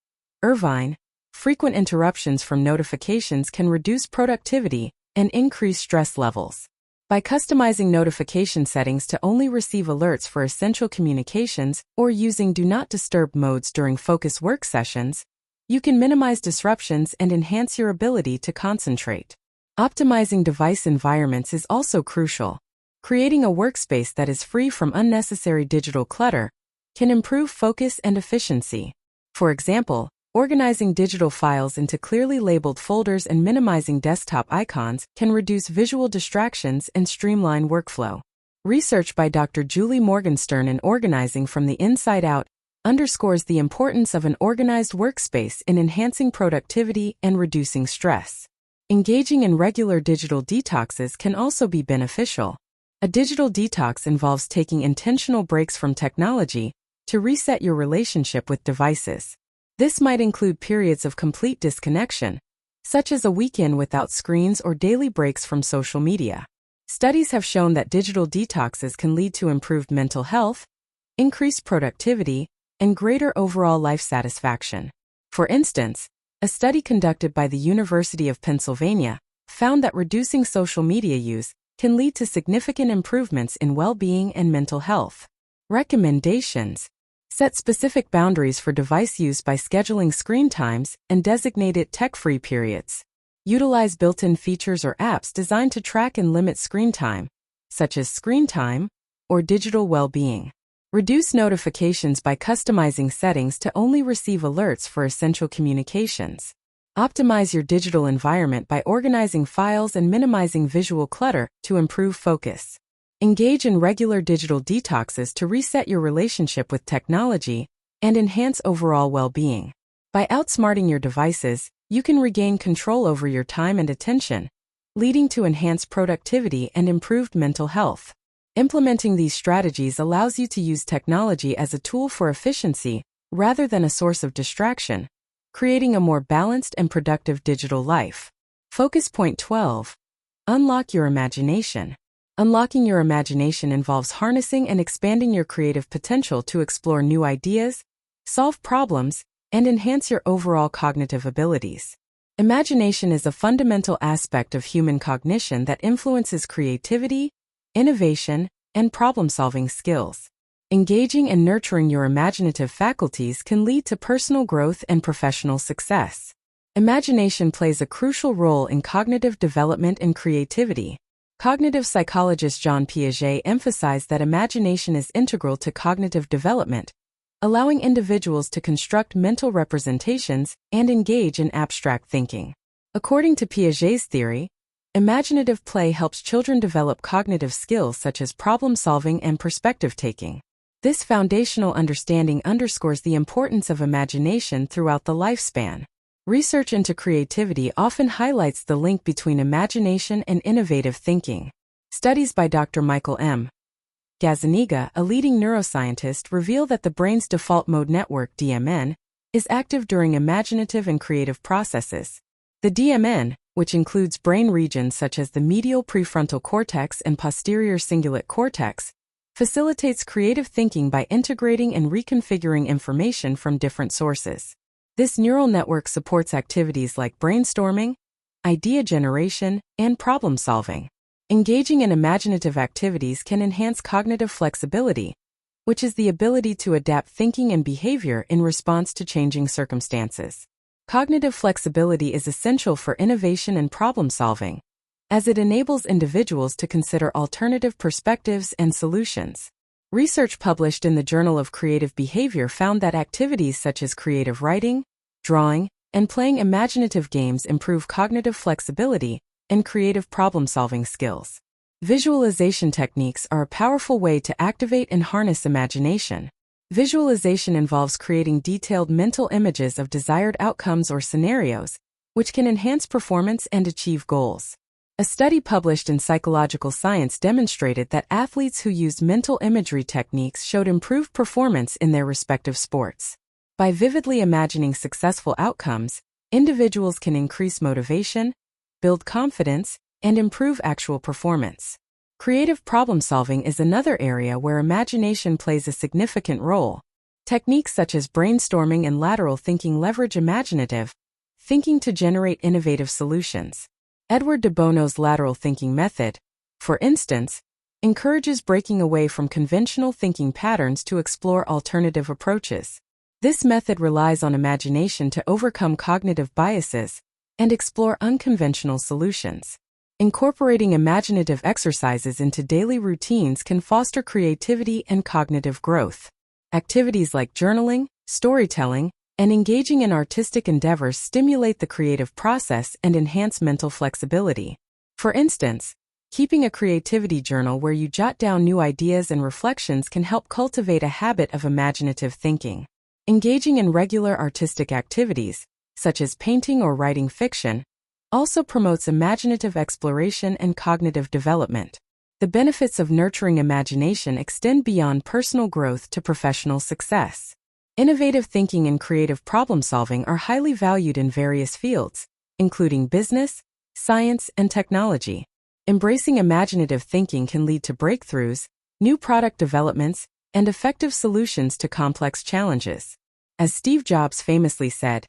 Irvine, frequent interruptions from notifications can reduce productivity and increase stress levels. By customizing notification settings to only receive alerts for essential communications or using Do Not Disturb modes during focus work sessions, you can minimize disruptions and enhance your ability to concentrate. Optimizing device environments is also crucial. Creating a workspace that is free from unnecessary digital clutter can improve focus and efficiency. For example, organizing digital files into clearly labeled folders and minimizing desktop icons can reduce visual distractions and streamline workflow. Research by Dr. Julie Morgenstern in Organizing from the Inside Out underscores the importance of an organized workspace in enhancing productivity and reducing stress. Engaging in regular digital detoxes can also be beneficial. A digital detox involves taking intentional breaks from technology to reset your relationship with devices. This might include periods of complete disconnection, such as a weekend without screens or daily breaks from social media. Studies have shown that digital detoxes can lead to improved mental health, increased productivity, and greater overall life satisfaction. For instance, a study conducted by the University of Pennsylvania found that reducing social media use can lead to significant improvements in well-being and mental health. Recommendations: set specific boundaries for device use by scheduling screen times and designated tech-free periods. Utilize built-in features or apps designed to track and limit screen time, such as screen time or digital well-being. Reduce notifications by customizing settings to only receive alerts for essential communications. Optimize your digital environment by organizing files and minimizing visual clutter to improve focus. Engage in regular digital detoxes to reset your relationship with technology and enhance overall well-being. By outsmarting your devices, you can regain control over your time and attention, leading to enhanced productivity and improved mental health. Implementing these strategies allows you to use technology as a tool for efficiency rather than a source of distraction, creating a more balanced and productive digital life. Focus point 12. Unlock your imagination. Unlocking your imagination involves harnessing and expanding your creative potential to explore new ideas, solve problems, and enhance your overall cognitive abilities. Imagination is a fundamental aspect of human cognition that influences creativity, innovation, and problem-solving skills. Engaging and nurturing your imaginative faculties can lead to personal growth and professional success. Imagination plays a crucial role in cognitive development and creativity. Cognitive psychologist Jean Piaget emphasized that imagination is integral to cognitive development, allowing individuals to construct mental representations and engage in abstract thinking. According to Piaget's theory, imaginative play helps children develop cognitive skills such as problem-solving and perspective-taking. This foundational understanding underscores the importance of imagination throughout the lifespan. Research into creativity often highlights the link between imagination and innovative thinking. Studies by Dr. Michael M. Gazzaniga, a leading neuroscientist, reveal that the brain's default mode network (DMN) is active during imaginative and creative processes. The DMN, which includes brain regions such as the medial prefrontal cortex and posterior cingulate cortex, facilitates creative thinking by integrating and reconfiguring information from different sources. This neural network supports activities like brainstorming, idea generation, and problem-solving. Engaging in imaginative activities can enhance cognitive flexibility, which is the ability to adapt thinking and behavior in response to changing circumstances. Cognitive flexibility is essential for innovation and problem-solving, as it enables individuals to consider alternative perspectives and solutions. Research published in the Journal of Creative Behavior found that activities such as creative writing, drawing, and playing imaginative games improve cognitive flexibility and creative problem-solving skills. Visualization techniques are a powerful way to activate and harness imagination. Visualization involves creating detailed mental images of desired outcomes or scenarios, which can enhance performance and achieve goals. A study published in Psychological Science demonstrated that athletes who used mental imagery techniques showed improved performance in their respective sports. By vividly imagining successful outcomes, individuals can increase motivation, build confidence, and improve actual performance. Creative problem-solving is another area where imagination plays a significant role. Techniques such as brainstorming and lateral thinking leverage imaginative thinking to generate innovative solutions. Edward de Bono's lateral thinking method, for instance, encourages breaking away from conventional thinking patterns to explore alternative approaches. This method relies on imagination to overcome cognitive biases and explore unconventional solutions. Incorporating imaginative exercises into daily routines can foster creativity and cognitive growth. Activities like journaling, storytelling, and engaging in artistic endeavors stimulate the creative process and enhance mental flexibility. For instance, keeping a creativity journal where you jot down new ideas and reflections can help cultivate a habit of imaginative thinking. Engaging in regular artistic activities, such as painting or writing fiction, also promotes imaginative exploration and cognitive development. The benefits of nurturing imagination extend beyond personal growth to professional success. Innovative thinking and creative problem-solving are highly valued in various fields, including business, science, and technology. Embracing imaginative thinking can lead to breakthroughs, new product developments, and effective solutions to complex challenges. As Steve Jobs famously said,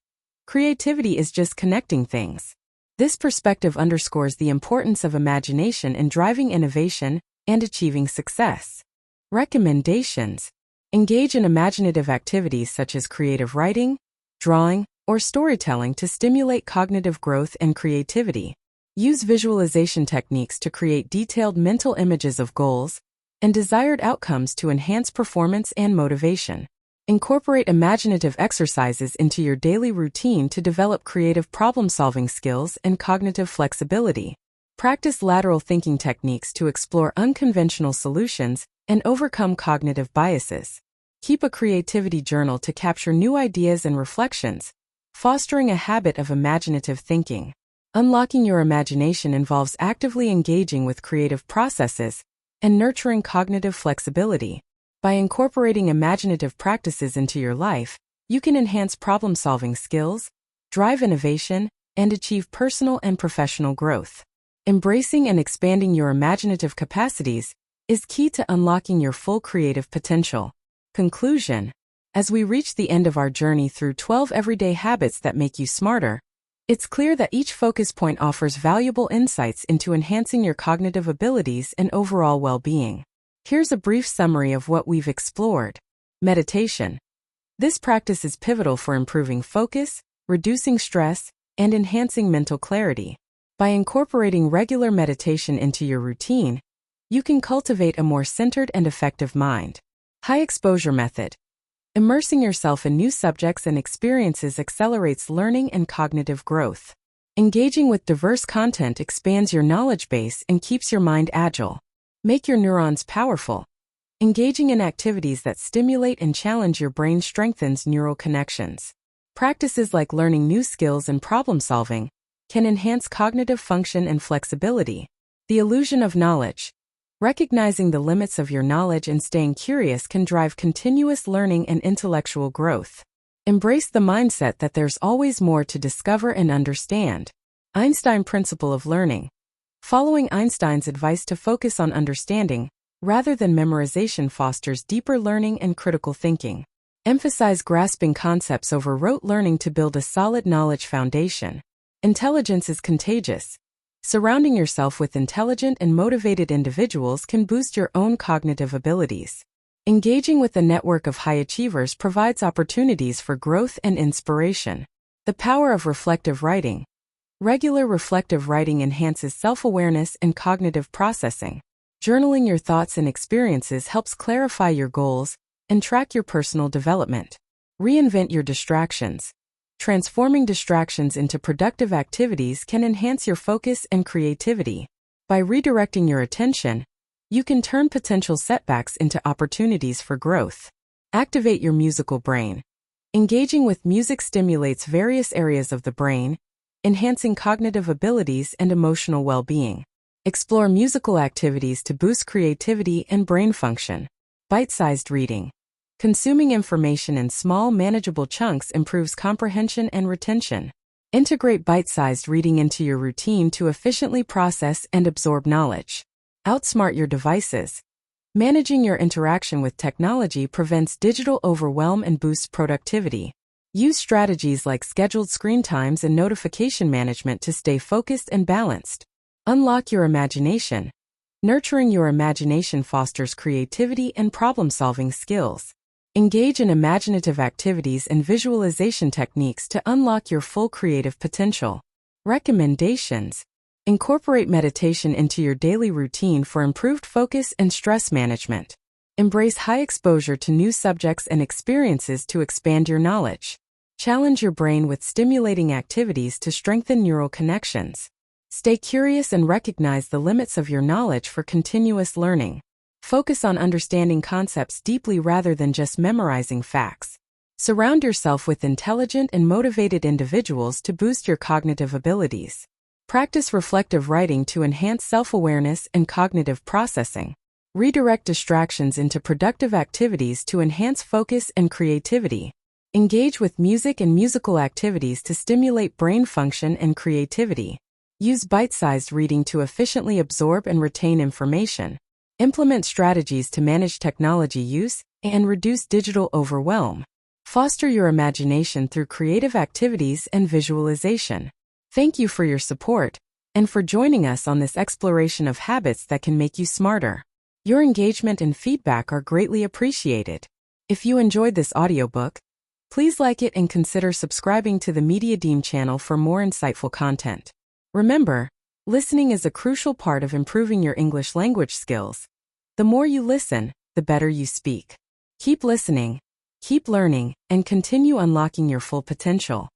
"Creativity is just connecting things." This perspective underscores the importance of imagination in driving innovation and achieving success. Recommendations: engage in imaginative activities such as creative writing, drawing, or storytelling to stimulate cognitive growth and creativity. Use visualization techniques to create detailed mental images of goals and desired outcomes to enhance performance and motivation. Incorporate imaginative exercises into your daily routine to develop creative problem-solving skills and cognitive flexibility. Practice lateral thinking techniques to explore unconventional solutions and overcome cognitive biases. Keep a creativity journal to capture new ideas and reflections, fostering a habit of imaginative thinking. Unlocking your imagination involves actively engaging with creative processes and nurturing cognitive flexibility. By incorporating imaginative practices into your life, you can enhance problem-solving skills, drive innovation, and achieve personal and professional growth. Embracing and expanding your imaginative capacities is key to unlocking your full creative potential. Conclusion: as we reach the end of our journey through 12 everyday habits that make you smarter, it's clear that each focus point offers valuable insights into enhancing your cognitive abilities and overall well-being. Here's a brief summary of what we've explored. Meditation. This practice is pivotal for improving focus, reducing stress, and enhancing mental clarity. By incorporating regular meditation into your routine, you can cultivate a more centered and effective mind. High exposure method. Immersing yourself in new subjects and experiences accelerates learning and cognitive growth. Engaging with diverse content expands your knowledge base and keeps your mind agile. Make your neurons powerful. Engaging in activities that stimulate and challenge your brain strengthens neural connections. Practices like learning new skills and problem-solving can enhance cognitive function and flexibility. The illusion of knowledge. Recognizing the limits of your knowledge and staying curious can drive continuous learning and intellectual growth. Embrace the mindset that there's always more to discover and understand. Einstein Principle of Learning. Following Einstein's advice to focus on understanding, rather than memorization, fosters deeper learning and critical thinking. Emphasize grasping concepts over rote learning to build a solid knowledge foundation. Intelligence is contagious. Surrounding yourself with intelligent and motivated individuals can boost your own cognitive abilities. Engaging with a network of high achievers provides opportunities for growth and inspiration. The power of reflective writing. Regular reflective writing enhances self-awareness and cognitive processing. Journaling your thoughts and experiences helps clarify your goals and track your personal development. Reinvent your distractions. Transforming distractions into productive activities can enhance your focus and creativity. By redirecting your attention, you can turn potential setbacks into opportunities for growth. Activate your musical brain. Engaging with music stimulates various areas of the brain, enhancing cognitive abilities and emotional well-being. Explore musical activities to boost creativity and brain function. Bite-sized reading. Consuming information in small, manageable chunks improves comprehension and retention. Integrate bite-sized reading into your routine to efficiently process and absorb knowledge. Outsmart your devices. Managing your interaction with technology prevents digital overwhelm and boosts productivity. Use strategies like scheduled screen times and notification management to stay focused and balanced. Unlock your imagination. Nurturing your imagination fosters creativity and problem-solving skills. Engage in imaginative activities and visualization techniques to unlock your full creative potential. Recommendations. Incorporate meditation into your daily routine for improved focus and stress management. Embrace high exposure to new subjects and experiences to expand your knowledge. Challenge your brain with stimulating activities to strengthen neural connections. Stay curious and recognize the limits of your knowledge for continuous learning. Focus on understanding concepts deeply rather than just memorizing facts. Surround yourself with intelligent and motivated individuals to boost your cognitive abilities. Practice reflective writing to enhance self-awareness and cognitive processing. Redirect distractions into productive activities to enhance focus and creativity. Engage with music and musical activities to stimulate brain function and creativity. Use bite-sized reading to efficiently absorb and retain information. Implement strategies to manage technology use and reduce digital overwhelm. Foster your imagination through creative activities and visualization. Thank you for your support and for joining us on this exploration of habits that can make you smarter. Your engagement and feedback are greatly appreciated. If you enjoyed this audiobook, Please like it and consider subscribing to the Media Deem channel for more insightful content. Remember, listening is a crucial part of improving your English language skills. The more you listen, the better you speak. Keep listening, keep learning, and continue unlocking your full potential.